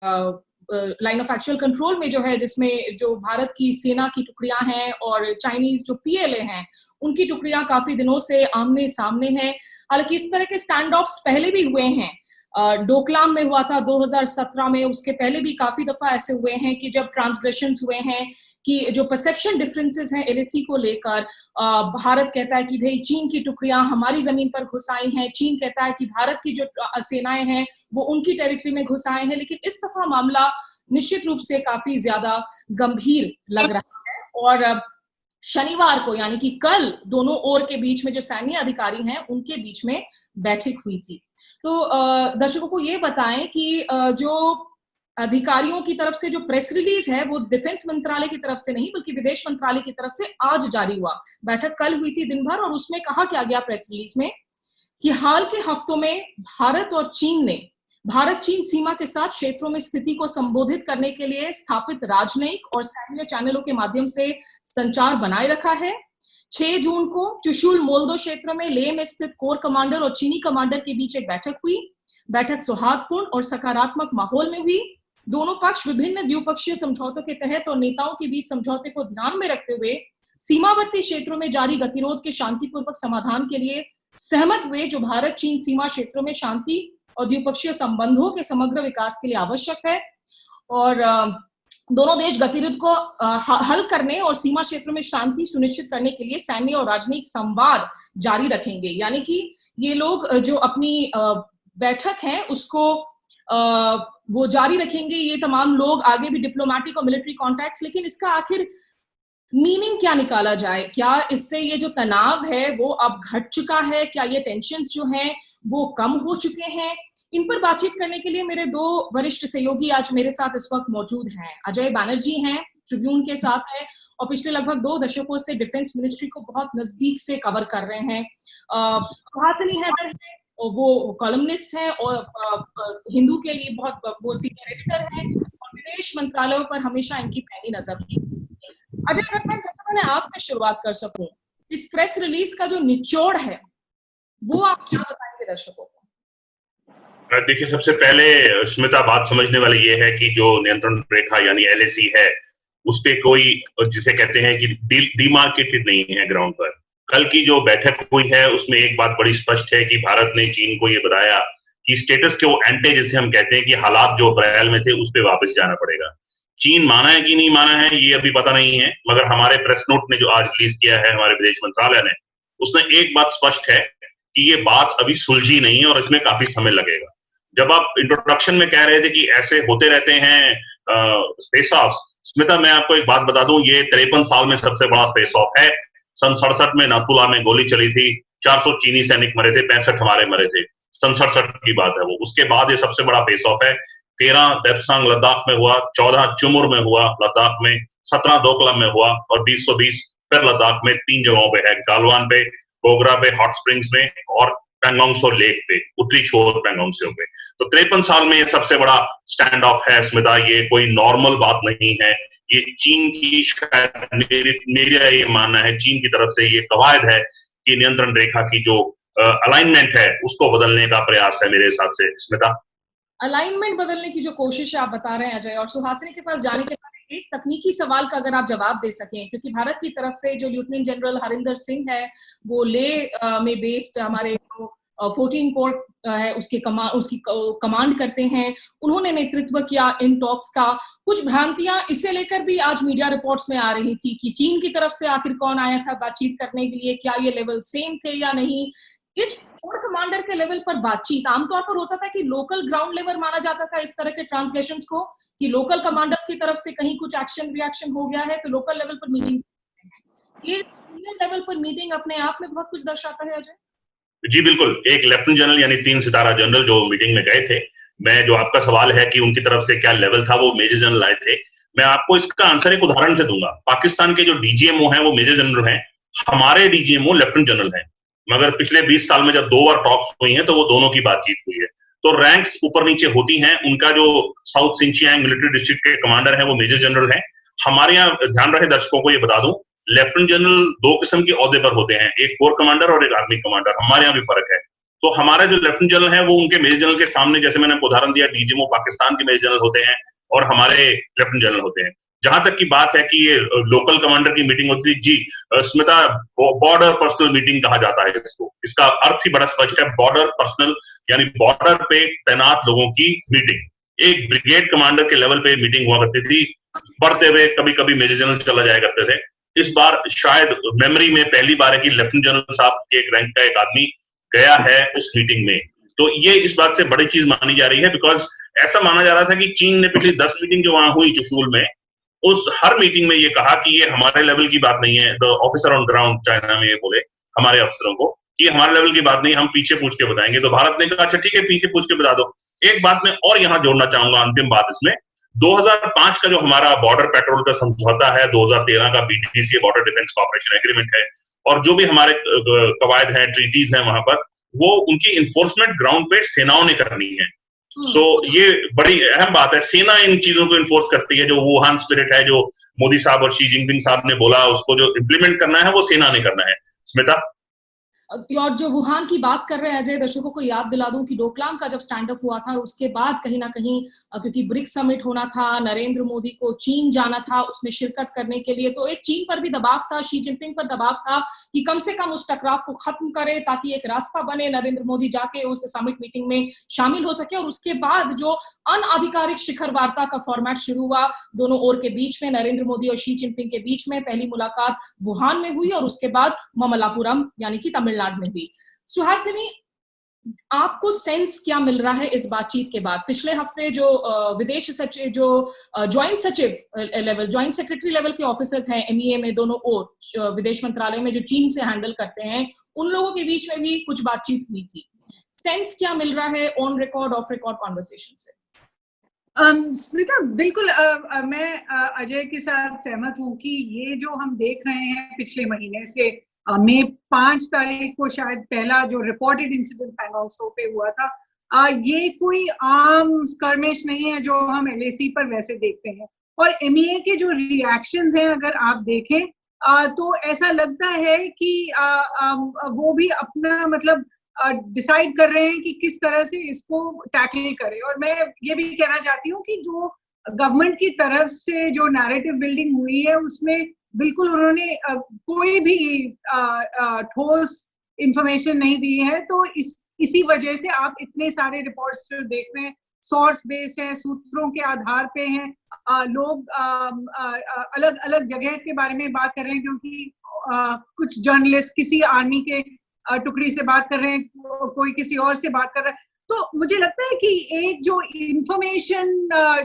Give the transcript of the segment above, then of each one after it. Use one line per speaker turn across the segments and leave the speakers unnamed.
Line of actual control में जो है, जिसमें जो भारत की सेना की टुकड़ियां हैं और चाइनीज जो पीएलए हैं, उनकी टुकड़ियां काफी दिनों से आमने सामने हैं। हालांकि इस तरह के स्टैंड ऑफ्स पहले भी हुए हैं, डोकलाम में हुआ था 2017 में, उसके पहले भी काफी दफा ऐसे हुए हैं कि जब ट्रांसग्रेशंस हुए हैं, कि जो परसेप्शन डिफरेंसेस हैं एलएसी को लेकर, भारत कहता है कि भाई चीन की टुकड़ियां हमारी जमीन पर घुस आई हैं, चीन कहता है कि भारत की जो सेनाएं हैं वो उनकी टेरिटरी में घुस आए हैं। लेकिन इस दफा मामला निश्चित रूप से काफी ज्यादा गंभीर लग रहा है। और शनिवार को, यानी कि कल, दोनों ओर के बीच में जो सैन्य अधिकारी हैं उनके बीच में बैठक हुई थी। तो दर्शकों को ये बताएं कि जो अधिकारियों की तरफ से जो प्रेस रिलीज है वो डिफेंस मंत्रालय की तरफ से नहीं बल्कि विदेश मंत्रालय की तरफ से आज जारी हुआ। बैठक कल हुई थी दिन भर, और उसमें कहा क्या गया प्रेस रिलीज में कि हाल के हफ्तों में भारत और चीन ने भारत चीन सीमा के साथ क्षेत्रों में स्थिति को संबोधित करने के लिए स्थापित राजनयिक और सैन्य चैनलों के माध्यम से संचार बनाए रखा है। 6 जून को चुशुल मोल्दो क्षेत्र में लेह में स्थित कोर कमांडर और चीनी कमांडर के बीच एक बैठक हुई। बैठक सौहार्दपूर्ण और सकारात्मक माहौल में हुई। दोनों पक्ष विभिन्न द्विपक्षीय समझौतों के तहत और नेताओं के बीच समझौते को ध्यान में रखते हुए सीमावर्ती क्षेत्रों में जारी गतिरोध के शांतिपूर्वक समाधान के लिए सहमत हुए, जो भारत चीन सीमा क्षेत्रों में शांति और द्विपक्षीय संबंधों के समग्र विकास के लिए आवश्यक है। और दोनों देश गतिरोध को हल करने और सीमा क्षेत्र में शांति सुनिश्चित करने के लिए सैन्य और राजनयिक संवाद जारी रखेंगे। यानी कि ये लोग जो अपनी बैठक है उसको वो जारी रखेंगे, ये तमाम लोग आगे भी डिप्लोमेटिक और मिलिट्री कॉन्टैक्ट्स। लेकिन इसका आखिर मीनिंग क्या निकाला जाए? क्या इससे ये जो तनाव है वो अब घट चुका है? क्या ये टेंशन्स जो हैं वो कम हो चुके हैं? इन पर बातचीत करने के लिए मेरे 2 वरिष्ठ सहयोगी आज मेरे साथ इस वक्त मौजूद हैं। अजय बैनर्जी हैं, ट्रिब्यून के साथ है और पिछले लगभग 2 दशकों से डिफेंस मिनिस्ट्री को बहुत नजदीक से कवर कर रहे हैं। सुहासिनी हैदर है, वो कॉलमनिस्ट है और हिंदू के लिए बहुत वो सीनियर एडिटर है और विदेश मंत्रालयों पर हमेशा इनकी पैनी नजर है। अजय, अगर मैं सबसे पहले आपसे शुरुआत कर सकूं, इस प्रेस रिलीज का जो निचोड़ है वो आप क्या बताएंगे दर्शकों को?
देखिए, सबसे पहले स्मिता, बात समझने वाली ये है कि जो नियंत्रण रेखा यानी एलएसी है, उस पे कोई, जिसे कहते हैं कि डिमार्केटेड नहीं है ग्राउंड पर। कल की जो बैठक हुई है उसमें एक बात बड़ी स्पष्ट है कि भारत ने चीन को ये बताया कि स्टेटस के वो एंटे, जिसे हम कहते हैं कि हालात जो अप्रैल में थे उस पे वापस जाना पड़ेगा। चीन माना है कि नहीं माना है ये अभी पता नहीं है, मगर हमारे प्रेस नोट ने जो आज रिलीज किया है हमारे विदेश मंत्रालय ने, उसमें एक बात स्पष्ट है कि ये बात अभी सुलझी नहीं है और इसमें काफी समय लगेगा। जब आप इंट्रोडक्शन में कह रहे थे कि ऐसे होते रहते हैं फेस ऑफ, स्मिता मैं आपको एक बात बता दूं, ये 53 साल में सबसे बड़ा फेस ऑफ है। सन 67 में नाथुला में गोली चली थी, 400 चीनी सैनिक मरे थे, 65 हमारे मरे थे। सन 67 की बात है वो। उसके बाद ये सबसे बड़ा फेस ऑफ है। 13 देप्सांग लद्दाख में हुआ, 14 चुमुर में हुआ लद्दाख में, 17 डोकलाम में हुआ और 2020 फिर लद्दाख में 3 जगहों पे है, गालवान पे, बोगरा पे, हॉट स्प्रिंग्स में और पैंगोंग सो लेक पे, उत्तरी छोर पैंगोंग से पे। तो 53 साल में ये सबसे बड़ा स्टैंड ऑफ है स्मिता, ये कोई नॉर्मल बात नहीं है। ये चीन की, शायद मेरा ये मानना है, चीन की तरफ से ये कवायद है कि नियंत्रण रेखा की जो अलाइनमेंट है उसको बदलने का प्रयास है मेरे हिसाब से स्मिता।
अलाइनमेंट बदलने की जो कोशिश है आप बता रहे हैं अजय, और सुहासिनी के पास जाने के बाद एक तकनीकी सवाल का अगर आप जवाब दे सकें, क्योंकि भारत की तरफ से जो लेफ्टिनेंट जनरल हरिंदर सिंह है वो लेह में बेस्ड हमारे 14 कोर है उसकी कमांड करते हैं, उन्होंने नेतृत्व किया इन टॉक्स का। कुछ भ्रांतियां इसे लेकर भी आज मीडिया रिपोर्ट्स में आ रही थी कि चीन की तरफ से आखिर कौन आया था बातचीत करने के लिए, क्या ये लेवल सेम थे या नहीं। इस कोर कमांडर के लेवल पर बातचीत आमतौर पर होता था कि लोकल ग्राउंड लेवल माना जाता था इस तरह के ट्रांसग्रेशंस को, कि लोकल कमांडर्स की तरफ से कहीं कुछ एक्शन रिएक्शन हो गया है तो लोकल लेवल पर मीटिंग। ये सीनियर लेवल पर मीटिंग अपने आप में बहुत कुछ दर्शाता है अजय।
जी बिल्कुल, एक लेफ्टिनेंट जनरल यानी 3 सितारा जनरल जो मीटिंग में गए थे, मैं, जो आपका सवाल है कि उनकी तरफ से क्या लेवल था, वो मेजर जनरल आए थे। मैं आपको इसका आंसर एक उदाहरण से दूंगा। पाकिस्तान के जो डीजीएमओ हैं वो मेजर जनरल हैं, हमारे डीजीएमओ लेफ्टिनेंट जनरल हैं, मगर पिछले 20 साल में जब 2 बार टॉक्स हुई हैं तो वो दोनों की बातचीत हुई है। तो रैंक्स ऊपर नीचे होती हैं। उनका जो साउथ सिंचियांग मिलिट्री डिस्ट्रिक्ट के कमांडर है वो मेजर जनरल है। हमारे यहाँ, ध्यान रहे दर्शकों को ये बता दूं, लेफ्टिनेंट जनरल 2 किस्म के ओहदे पर होते हैं, एक कोर कमांडर और एक आर्मी कमांडर। हमारे यहाँ भी फर्क है। तो हमारे जो लेफ्टिनेंट जनरल है वो उनके मेजर जनरल के सामने, जैसे मैंने उदाहरण दिया, डीजीएमओ पाकिस्तान के मेजर जनरल होते हैं और हमारे लेफ्टिनेंट जनरल होते हैं। जहां तक की बात है कि ये लोकल कमांडर की मीटिंग होती है, जी स्मिता, बॉर्डर पर्सनल मीटिंग कहा जाता है इसको। इसका अर्थ ही बड़ा स्पष्ट है, बॉर्डर पर्सनल, यानी बॉर्डर पे तैनात लोगों की मीटिंग। एक ब्रिगेड कमांडर के लेवल पे मीटिंग हुआ करती थी, बढ़ते हुए कभी कभी मेजर जनरल चला जाया करते थे। इस बार शायद मेमोरी में पहली बार है कि लेफ्टिनेंट जनरल साहब के एक रैंक का एक आदमी गया है उस मीटिंग में। तो ये इस बात से बड़ी चीज मानी जा रही है, बिकॉज ऐसा माना जा रहा था कि चीन ने पिछली 10 मीटिंग जो वहां हुई चुशूल में, उस हर मीटिंग में ये कहा कि ये हमारे लेवल की बात नहीं है। The officer on ground China में ये बोले हमारे अफसरों को कि ये हमारे लेवल की बात नहीं, हम पीछे पूछ के बताएंगे। तो भारत ने कहा अच्छा ठीक है, पीछे पूछ के बता दो। एक बात मैं और यहाँ जोड़ना चाहूंगा, अंतिम बात इसमें, 2005 का जो हमारा बॉर्डर पेट्रोल का समझौता है, 2013 का BTC border defence corporation agreement है, और जो भी हमारे कवायद हैं, ट्रीटीज हैं वहां पर, वो उनकी इन्फोर्समेंट ग्राउंड पे सेनाओं ने करनी है। सो ये बड़ी अहम बात है, सेना इन चीजों को इन्फोर्स करती है। जो वुहान स्पिरिट है, जो मोदी साहब और शी जिनपिंग साहब ने बोला, उसको जो इम्प्लीमेंट करना है वो सेना ने करना है। स्मिता,
और जो वुहान की बात कर रहे हैं अजय, दर्शकों को याद दिला दूं कि डोकलाम का जब स्टैंड अप हुआ था, उसके बाद कहीं ना कहीं क्योंकि ब्रिक्स समिट होना था, नरेंद्र मोदी को चीन जाना था उसमें शिरकत करने के लिए, तो एक चीन पर भी दबाव था, शी जिनपिंग पर दबाव था कि कम से कम उस टकराव को खत्म करे ताकि एक रास्ता बने, नरेंद्र मोदी जाके उस समिट मीटिंग में शामिल हो सके। और उसके बाद जो अनआधिकारिक शिखर वार्ता का फॉर्मेट शुरू हुआ दोनों ओर के बीच में, नरेंद्र मोदी और शी जिनपिंग के बीच में, पहली मुलाकात वुहान में हुई और उसके बाद ममल्लापुरम यानी कि तमिलनाडु में हुई। सुहासिनी, आपको सेंस क्या मिल रहा है इस बातचीत के बाद? पिछले हफ्ते जो विदेश सचिव, जो ज्वाइंट सचिव लेवल, ज्वाइंट सेक्रेटरी लेवल के ऑफिसर्स हैं एमईए में दोनों ओर, विदेश मंत्रालय में जो चीन से हैंडल करते हैं, उन लोगों के बीच में भी कुछ बातचीत हुई थी। सेंस क्या मिल रहा है on record, of record conversation से?
स्मिता, बिल्कुल मैं अजय के साथ सहमत हूँ कि ये जो हम देख रहे हैं पिछले महीने से, मई 5 तारीख को शायद पहला जो रिपोर्टेड इंसिडेंट पैंगोंग त्सो पे हुआ था, ये कोई आम स्कर्मिश नहीं है जो हम एलएसी पर वैसे देखते हैं। और एमईए के जो रिएक्शंस हैं अगर आप देखें तो ऐसा लगता है कि वो भी अपना मतलब डिसाइड कर रहे हैं कि किस तरह से इसको टैकल करें। और मैं ये भी कहना चाहती हूँ कि जो गवर्नमेंट की तरफ से जो नैरेटिव बिल्डिंग हुई है उसमें बिल्कुल उन्होंने कोई भी ठोस इंफॉर्मेशन नहीं दी है। तो इसी वजह से आप इतने सारे रिपोर्ट्स जो देख रहे हैं सोर्स बेस है, सूत्रों के आधार पे हैं, लोग अलग अलग जगह के बारे में बात कर रहे हैं, क्योंकि कुछ जर्नलिस्ट किसी आर्मी के टुकड़ी से बात कर रहे हैं, कोई किसी और से बात कर रहा है। तो मुझे लगता है कि एक जो इंफॉर्मेशन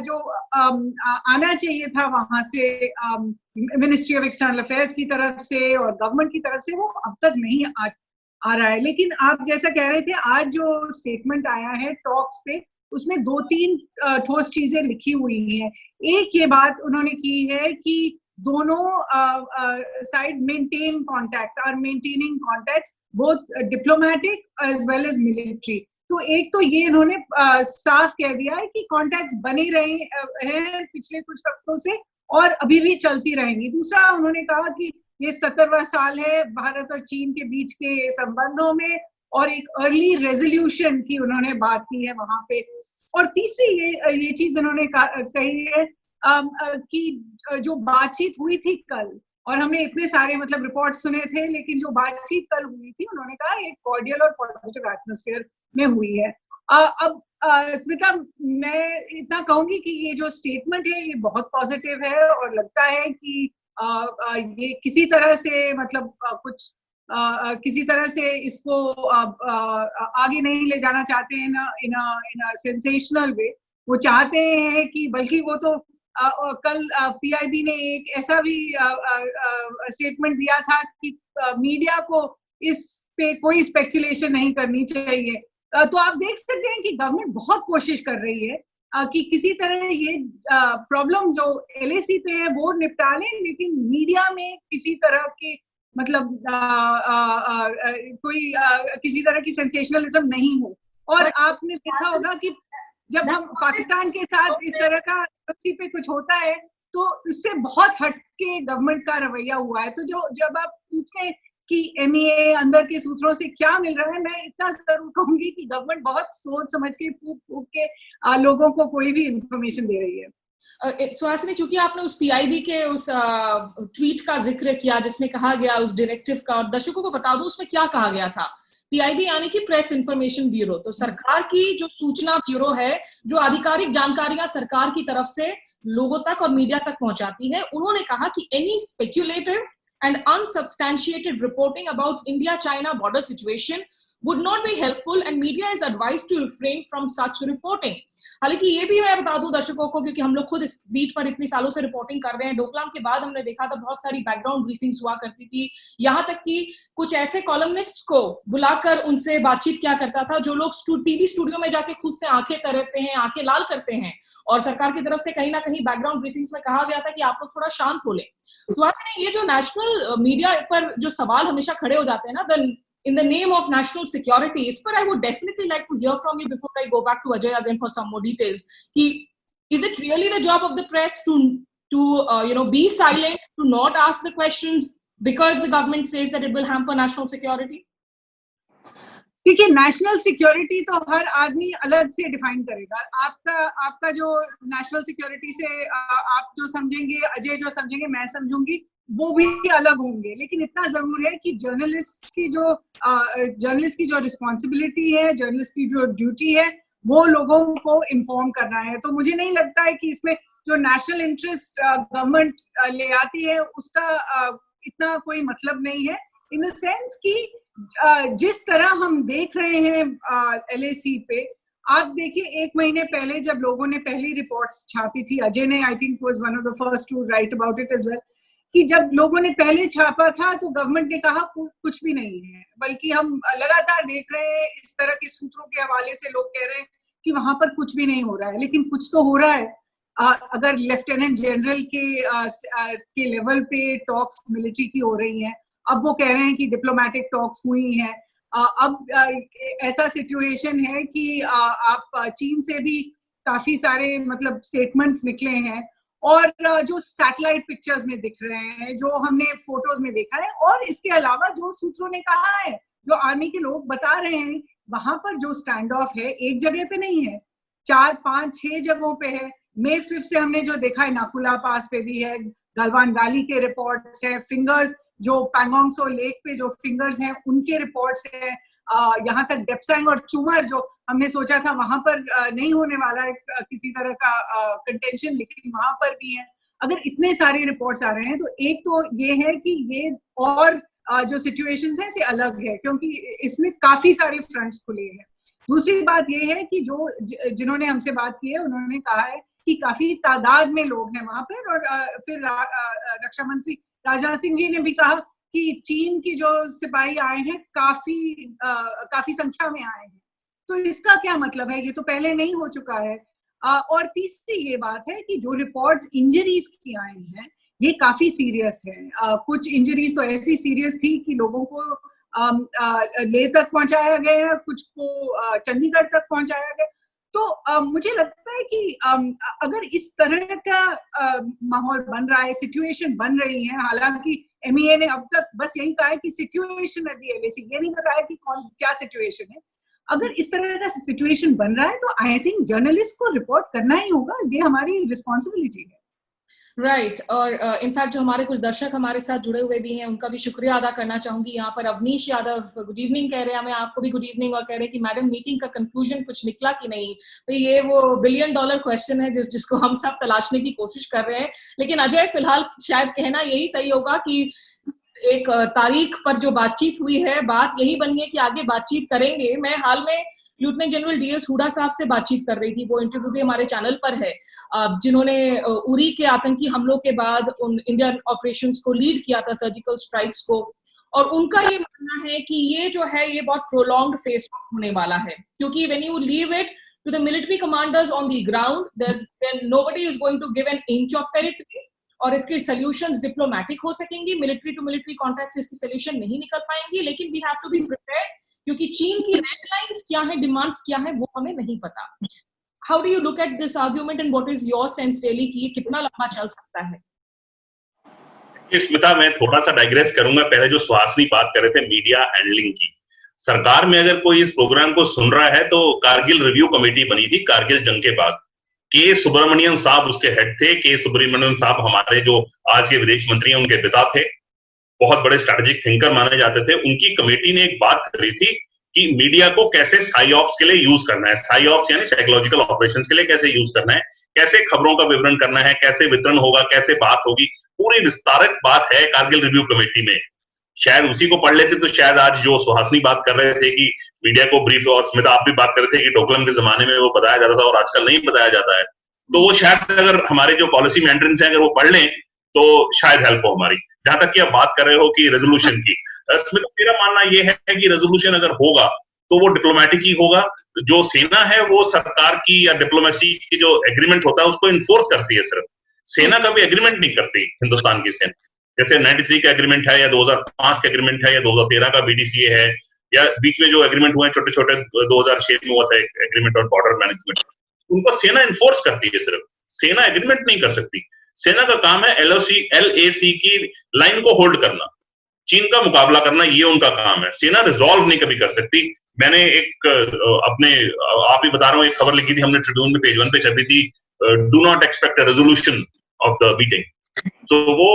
जो आना चाहिए था वहां से मिनिस्ट्री ऑफ एक्सटर्नल अफेयर्स की तरफ से और गवर्नमेंट की तरफ से, वो अब तक नहीं आ रहा है। लेकिन आप जैसा कह रहे थे, आज जो स्टेटमेंट आया है टॉक्स पे, उसमें 2-3 ठोस चीजें लिखी हुई हैं। एक ये बात उन्होंने की है कि दोनों side maintain contacts, are maintaining contacts both diplomatic as well as military. तो एक तो ये इन्होंने साफ कह दिया है कि कॉन्टैक्ट्स बने रहे हैं पिछले कुछ हफ्तों से और अभी भी चलती रहेंगी। दूसरा, उन्होंने कहा कि ये 70वां साल है भारत और चीन के बीच के संबंधों में, और एक अर्ली रेजोल्यूशन की उन्होंने बात की है वहां पे। और तीसरी ये चीज उन्होंने कही है कि जो बातचीत हुई थी कल, और हमने इतने सारे मतलब रिपोर्ट सुने थे, लेकिन जो बातचीत कल हुई थी, उन्होंने कहा एक कॉर्डियल और पॉजिटिव एटमॉस्फेयर में हुई है। अब स्मिता, मैं इतना कहूंगी कि ये जो स्टेटमेंट है ये बहुत पॉजिटिव है, और लगता है कि ये किसी तरह से मतलब किसी तरह से इसको आगे नहीं ले जाना चाहते हैं इन अ सेंसेशनल वे। वो चाहते हैं कि, बल्कि वो तो कल पीआईबी ने एक ऐसा भी स्टेटमेंट दिया था कि मीडिया को इस पे कोई स्पेकुलेशन नहीं करनी चाहिए। तो आप देख सकते हैं कि गवर्नमेंट बहुत कोशिश कर रही है कि किसी तरह ये प्रॉब्लम जो एलएसी पे है वो निपटा लें, लेकिन मीडिया में किसी तरह की मतलब कोई किसी तरह की सेंसेशनलिज्म नहीं हो। और आपने देखा होगा कि जब हम पाकिस्तान के साथ इस तरह का पे कुछ होता है तो इससे बहुत हटके गवर्नमेंट का रवैया हुआ है। तो जब आप पूछते हैं कि MEA अंदर के सूत्रों से क्या मिल रहा है, मैं इतना जरूर कहूंगी कि गवर्नमेंट बहुत सोच समझ के फूक फूक के लोगों को कोई भी इंफॉर्मेशन दे रही है।
सुहासिनी, चूंकि आपने उस PIB के उस ट्वीट का जिक्र किया जिसमें कहा गया उस डायरेक्टिव का, और दर्शकों को बता दूं उसमें क्या कहा गया था। PIB यानी कि प्रेस इंफॉर्मेशन ब्यूरो, तो सरकार की जो सूचना ब्यूरो है जो आधिकारिक जानकारियां सरकार की तरफ से लोगों तक और मीडिया तक पहुंचाती है, उन्होंने कहा कि any speculative and unsubstantiated reporting about India-China border situation would not be helpful and media is advised to refrain from such reporting. हालांकि ये भी मैं बता दूं दर्शकों को, क्योंकि हम लोग खुद इस बीट पर इतनी सालों से रिपोर्टिंग कर रहे हैं। डोकलाम के बाद हमने देखा था बहुत सारी बैकग्राउंड ब्रीफिंग्स हुआ करती थी, यहाँ तक कि कुछ ऐसे कॉलमनिस्ट्स को बुलाकर उनसे बातचीत किया करता था जो लोग टीवी स्टूडियो में जाके खुद से आंखें तरते हैं, आंखें लाल करते हैं, और सरकार की तरफ से कहीं ना कहीं बैकग्राउंड ब्रीफिंग्स में कहा गया था कि आप लोग थोड़ा शांत हो लें। सुहासिनी, ये जो नेशनल मीडिया पर जो सवाल हमेशा खड़े हो जाते हैं ना, in the name of national security, इस पर I would definitely like to hear from you before I go back to Ajay again for some more details. Is it really the job of the press to be silent, to not ask the questions because the government says that it will hamper national security?
देखिए, national security तो हर आदमी अलग से define करेगा। आपका जो national security से आप जो समझेंगे, अजय जो समझेंगे, मैं समझूंगी, वो भी अलग होंगे। लेकिन इतना जरूर है कि जर्नलिस्ट की जो रिस्पॉन्सिबिलिटी है, जर्नलिस्ट की जो ड्यूटी है, वो लोगों को इन्फॉर्म करना है। तो मुझे नहीं लगता है कि इसमें जो नेशनल इंटरेस्ट गवर्नमेंट ले आती है उसका इतना कोई मतलब नहीं है, इन द सेंस कि जिस तरह हम देख रहे हैं LAC पे, आप देखिए 1 महीने पहले जब लोगों ने पहली रिपोर्ट्स छापी थी, अजय ने I think was one of the first to write about it as well, कि जब लोगों ने पहले छापा था तो गवर्नमेंट ने कहा कुछ भी नहीं है, बल्कि हम लगातार देख रहे हैं इस तरह के सूत्रों के हवाले से लोग कह रहे हैं कि वहां पर कुछ भी नहीं हो रहा है। लेकिन कुछ तो हो रहा है। अगर लेफ्टिनेंट जनरल के लेवल पे टॉक्स मिलिट्री की हो रही हैं, अब वो कह रहे हैं कि डिप्लोमेटिक टॉक्स हुई हैं, अब ऐसा सिचुएशन है कि आप चीन से भी काफी सारे मतलब स्टेटमेंट्स निकले हैं, और जो सैटेलाइट पिक्चर्स में दिख रहे हैं, जो हमने फोटोज में देखा है, और इसके अलावा जो सूत्रों ने कहा है, जो आर्मी के लोग बता रहे हैं, वहां पर जो स्टैंड ऑफ है एक जगह पे नहीं है, 4, 5, 6 जगहों पे है। May 5 से हमने जो देखा है नाकुला पास पे भी है, गलवान वैली के रिपोर्ट्स है, फिंगर्स जो पैंगोंग सो लेक पे जो फिंगर्स हैं उनके रिपोर्ट्स है, यहाँ तक डेप्सैंग और चुमर जो हमने सोचा था वहां पर नहीं होने वाला है किसी तरह का कंटेंशन, लेकिन वहां पर भी है। अगर इतने सारे रिपोर्ट्स आ रहे हैं तो एक तो ये है कि ये और जो सिचुएशंस है से अलग है, क्योंकि इसमें काफी सारे फ्रंट्स खुले हैं। दूसरी बात ये है कि जो जिन्होंने हमसे बात की है उन्होंने कहा है कि काफी तादाद में लोग हैं वहां पर, और फिर रक्षा मंत्री राजनाथ सिंह जी ने भी कहा कि चीन की जो सिपाही आए हैं काफी संख्या में आए हैं। तो इसका क्या मतलब है? ये तो पहले नहीं हो चुका है। और तीसरी ये बात है कि जो रिपोर्ट्स इंजरीज की आई हैं ये काफी सीरियस है। कुछ इंजरीज तो ऐसी सीरियस थी कि लोगों को लेह तक पहुंचाया गया, कुछ को चंडीगढ़ तक पहुंचाया गया। तो मुझे लगता है कि अगर इस तरह का माहौल बन रहा है, सिचुएशन बन रही है, हालांकि MEA ने अब तक बस यही कहा है कि सिचुएशन है LAC, ये नहीं बताया कि क्या सिचुएशन है। अगर इस तरह का सिचुएशन बन रहा है तो आई थिंक जर्नलिस्ट को रिपोर्ट करना ही होगा, ये हमारी रिस्पॉन्सिबिलिटी है।
राइट और इनफैक्ट जो हमारे कुछ दर्शक हमारे साथ जुड़े हुए भी हैं उनका भी शुक्रिया अदा करना चाहूंगी। यहाँ पर अवनीश यादव गुड इवनिंग कह रहे हैं, हमें आपको भी गुड इवनिंग, और कह रहे हैं कि मैडम मीटिंग का कंक्लूजन कुछ निकला कि नहीं। तो ये वो $1 बिलियन क्वेश्चन है जिसको हम सब तलाशने की कोशिश कर रहे हैं। लेकिन अजय, फिलहाल शायद कहना यही सही होगा कि एक तारीख पर जो बातचीत हुई है, बात यही बनी है कि आगे बातचीत करेंगे। मैं हाल में लेफ्टिनेंट जनरल DS हुडा साहब से बातचीत कर रही थी, वो इंटरव्यू भी हमारे चैनल पर है, जिन्होंने उरी के आतंकी हमलों के बाद उन इंडियन ऑपरेशंस को लीड किया था, सर्जिकल स्ट्राइक्स को, और उनका ये मानना है कि ये जो है ये बहुत प्रोलॉन्ग्ड फेस ऑफ होने वाला है, क्योंकि when you leave it to the military commanders on the ground, then nobody is going to give an inch of territory, और इसके सॉल्यूशंस डिप्लोमेटिक हो सकेंगी, मिलिट्री टू मिलिट्री कॉन्टैक्ट से इसकी सॉल्यूशन नहीं निकल पाएंगी। लेकिन we have to be prepared, क्योंकि चीन की रेड लाइंस क्या है, डिमांड्स क्या है, वो हमें नहीं पता। How do you look at this argument and what is your sense really कि ये कितना लंबा चल सकता है?
देखिए स्मिता, मैं थोड़ा सा डाइग्रेस करूंगा। पहले जो सुहासिनी बात कर रहे थे मीडिया हैंडलिंग की, सरकार में अगर कोई इस प्रोग्राम को सुन रहा है तो कारगिल रिव्यू कमेटी बनी थी कारगिल जंग के बाद। के सुब्रमण्यम साहब उसके हेड थे। के सुब्रमण्यम साहब हमारे जो आज के विदेश मंत्री हैं उनके पिता थे, बहुत बड़े स्ट्रेटेजिक थिंकर माने जाते थे। उनकी कमेटी ने एक बात करी थी कि मीडिया को कैसे साइऑप्स के लिए यूज करना है, साइऑप्स यानी साइकोलॉजिकल ऑपरेशंस के लिए कैसे यूज करना है, कैसे खबरों का विवरण करना है, कैसे वितरण होगा, कैसे बात होगी, पूरी विस्तारक बात है कारगिल रिव्यू कमेटी में। शायद उसी को पढ़ लेते तो शायद आज जो सुहासिनी बात कर रहे थे कि मीडिया को ब्रीफ, और स्मिता आप भी बात कर रहे थे कि डोकलम के जमाने में वो बताया जाता था और आजकल नहीं बताया जाता है, तो वो शायद अगर हमारे जो पॉलिसी मेंटेनेंस है अगर वो पढ़ लें तो शायद हेल्प हो हमारी। जहां तक कि आप बात कर रहे हो कि रेजोल्यूशन की, स्मिता मेरा मानना ये है कि रेजोल्यूशन अगर होगा तो वो डिप्लोमेटिक ही होगा। जो सेना है वो सरकार की या डिप्लोमेसी की जो एग्रीमेंट होता है उसको इन्फोर्स करती है। सिर्फ सेना कभी एग्रीमेंट नहीं करती हिंदुस्तान की सेना। जैसे 93 का एग्रीमेंट है या 2005 का एग्रीमेंट है या 2013 का बीडीसीए है, या बीच में जो एग्रीमेंट हुए छोटे छोटे 2006 में हुआ था एग्रीमेंट ऑन बॉर्डर मैनेजमेंट, उनको सेना इन्फोर्स करती है। सिर्फ सेना एग्रीमेंट नहीं कर सकती। सेना का काम है LAC की लाइन को होल्ड करना, चीन का मुकाबला करना, ये उनका काम है। सेना रिजॉल्व नहीं कभी कर सकती। मैंने एक अपने आप ही बता रहा हूँ, एक खबर लिखी थी हमने ट्रिब्यून में, पेज 1 पे छपी थी, do not expect a resolution of the meeting. तो वो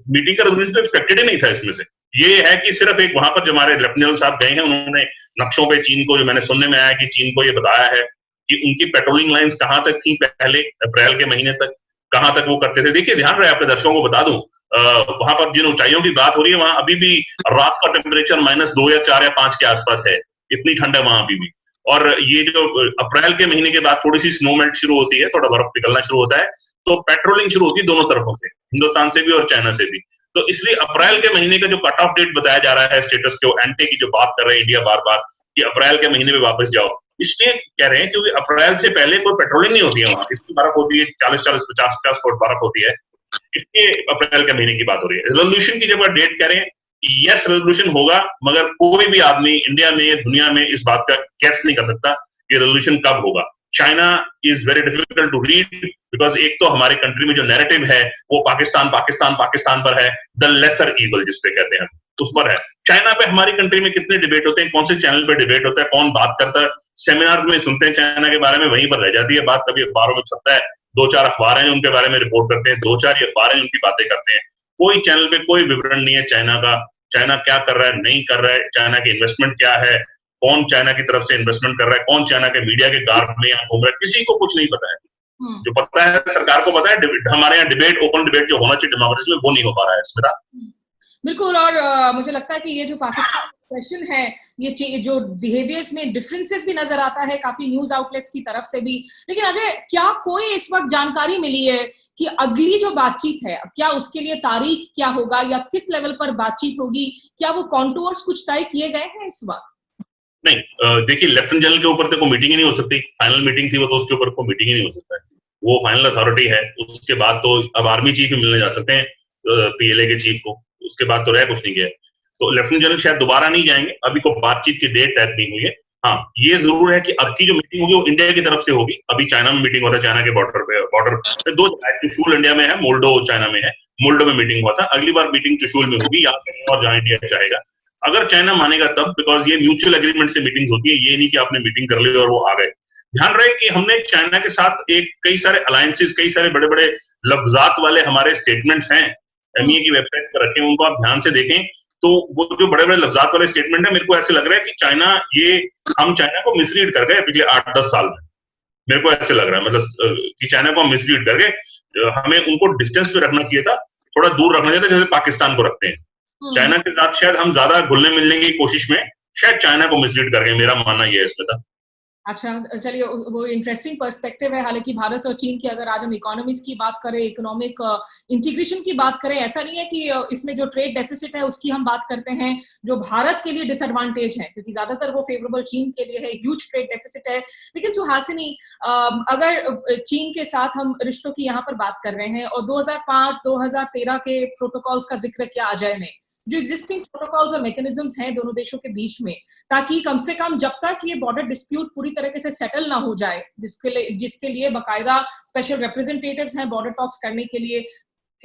मीटिंग का रेजोल्यूशन एक्सपेक्टेड ही नहीं था इसमें से। ये है कि सिर्फ एक वहां पर जो हमारे लेफ्टिनेंट साहब गए हैं उन्होंने नक्शों पे चीन को, जो मैंने सुनने में आया कि चीन को ये बताया है कि उनकी पेट्रोलिंग लाइंस कहां तक थी पहले अप्रैल के महीने तक, कहां तक वो करते थे। देखिए ध्यान रहे, आपके दर्शकों को बता दूं, वहां पर जिन ऊंचाइयों की बात हो रही है वहां अभी भी रात का टेम्परेचर -2 या 4 या 5 के आसपास है, इतनी ठंड है वहां अभी भी। और ये जो अप्रैल के महीने के बाद थोड़ी सी स्नो मेल्ट शुरू होती है, थोड़ा बर्फ पिघलना शुरू होता है, तो पेट्रोलिंग शुरू होती है दोनों तरफों से, हिंदुस्तान से भी और चाइना से भी। तो इसलिए अप्रैल के महीने का जो कट ऑफ डेट बताया जा रहा है स्टेटस के, एंटे की जो बात कर रहे हैं इंडिया बार बार कि अप्रैल के महीने में वापस जाओ, इसलिए कह रहे हैं क्योंकि अप्रैल से पहले कोई पेट्रोलिंग नहीं होती है वहां, इतनी बर्फ होती है, 40-40, 50-50 फुट बर्फ होती है, इसलिए अप्रैल के महीने की बात हो रही है। रेजोल्यूशन की जब डेट करें, यस रेजोल्यूशन होगा, मगर कोई भी आदमी इंडिया में, दुनिया में इस बात का गेस नहीं कर सकता कि रेजोल्यूशन कब होगा। China is very difficult to read, because एक तो हमारे कंट्री में जो नैरेटिव है वो पाकिस्तान पाकिस्तान पाकिस्तान पर है, द लेसर ईगल जिसपे कहते हैं उस पर है। चाइना पे हमारी कंट्री में कितने डिबेट होते हैं, कौन से चैनल पे डिबेट होता है, कौन बात करता है, सेमिनार्स में सुनते हैं चाइना के बारे में, वहीं पर रह जाती है बात। कभी अखबारों में छपता है, 2-4 अखबार हैं उनके बारे में रिपोर्ट करते हैं, 2-4 अखबार हैं उनकी बातें करते हैं, कोई चैनल पे कोई विवरण नहीं है चाइना का, चाइना क्या कर रहा है, नहीं कर रहा है, चाइना की इन्वेस्टमेंट क्या है, कौन चाइना की तरफ से इन्वेस्टमेंट कर रहा है, कौन चाइना के मीडिया के गार्ड में यहाँ घूम रहा है, किसी को कुछ नहीं पता है। जो पता है सरकार को पता है। हमारे यहाँ डिबेट, ओपन डिबेट जो होना चाहिए डेमोक्रेसी में, वो नहीं हो पा रहा है स्मिता।
बिल्कुल। और मुझे लगता है कि ये जो पाकिस्तान सेशन है, ये जो बिहेवियर्स में डिफरेंसेस भी नजर आता है काफी न्यूज आउटलेट्स की तरफ से भी। लेकिन अजय, क्या कोई इस वक्त जानकारी मिली है कि अगली जो बातचीत है, क्या उसके लिए तारीख क्या होगा या किस लेवल पर बातचीत होगी? क्या वो कॉन्टूर्स कुछ तय किए गए हैं इस वक्त?
नहीं, देखिए लेफ्टिनेंट जनरल के ऊपर तो कोई मीटिंग ही नहीं हो सकती। फाइनल मीटिंग थी वो, तो उसके ऊपर कोई मीटिंग ही नहीं हो सकता है, वो फाइनल अथॉरिटी है। उसके बाद तो अब आर्मी चीफ ही मिलने जा सकते हैं PLA के चीफ को, उसके बाद तो रह कुछ नहीं गया। तो लेफ्टिनेंट जनरल शायद दोबारा नहीं जाएंगे, अभी कोई बातचीत की डेट तय नहीं हुई है। हाँ, ये जरूर है कि अब की जो मीटिंग होगी वो इंडिया की तरफ से होगी। अभी चाइना में मीटिंग हो रहा है, चाइना के बॉर्डर पे 2 चुशूल इंडिया में है, मोल्डो चाइना में है। मोल्डो में मीटिंग हुआ था, अगली बार मीटिंग चुशूल में होगी, या कहीं और जहां इंडिया चाहेगा, अगर चाइना मानेगा तब, बिकॉज ये म्यूचुअल एग्रीमेंट से मीटिंग होती है, ये नहीं कि आपने मीटिंग कर ली और वो आ गए। ध्यान रहे कि हमने चाइना के साथ कई सारे अलायंसेस, कई सारे बड़े बड़े लफ्जात वाले हमारे स्टेटमेंट्स हैं, MEA की वेबसाइट पर रखे, उनको आप ध्यान से देखें तो वो जो बड़े बड़े लफ्जात वाले स्टेटमेंट है, मेरे को ऐसे लग रहा है कि हम चाइना को मिसरीड कर गए पिछले 8-10 साल में। मेरे को ऐसे लग रहा है, मतलब कि चाइना को हम मिसरीड कर गए। हमें उनको डिस्टेंस पे रखना चाहिए था, थोड़ा दूर रखना चाहिए था, जैसे पाकिस्तान को रखते हैं। चाइना के साथ शायद हम ज्यादा घुलने मिलने की कोशिश में शायद चाइना को मिसलीड कर गए, मेरा मानना यह है इसमें।
अच्छा, चलिए, वो इंटरेस्टिंग पर्सपेक्टिव है। हालांकि भारत और चीन की अगर आज हम इकोनॉमीज की बात करें, इकोनॉमिक इंटीग्रेशन की बात करें, ऐसा नहीं है कि इसमें जो ट्रेड डेफिसिट है उसकी हम बात करते हैं जो भारत के लिए डिसएडवांटेज है, क्योंकि ज्यादातर वो फेवरेबल चीन के लिए है, ह्यूज ट्रेड डेफिसिट है। लेकिन सुहासिनी, अगर चीन के साथ हम रिश्तों की यहाँ पर बात कर रहे हैं और 2005-2013 के प्रोटोकॉल्स का जिक्र किया अजय ने, जो एग्जिस्टिंग प्रोटोकॉल और मैकेनिज्म्स हैं दोनों देशों के बीच में, ताकि कम से कम जब तक ये बॉर्डर डिस्प्यूट पूरी तरीके से सेटल ना हो जाए, जिसके लिए बाकायदा स्पेशल रिप्रेजेंटेटिव्स हैं बॉर्डर टॉक्स करने के लिए,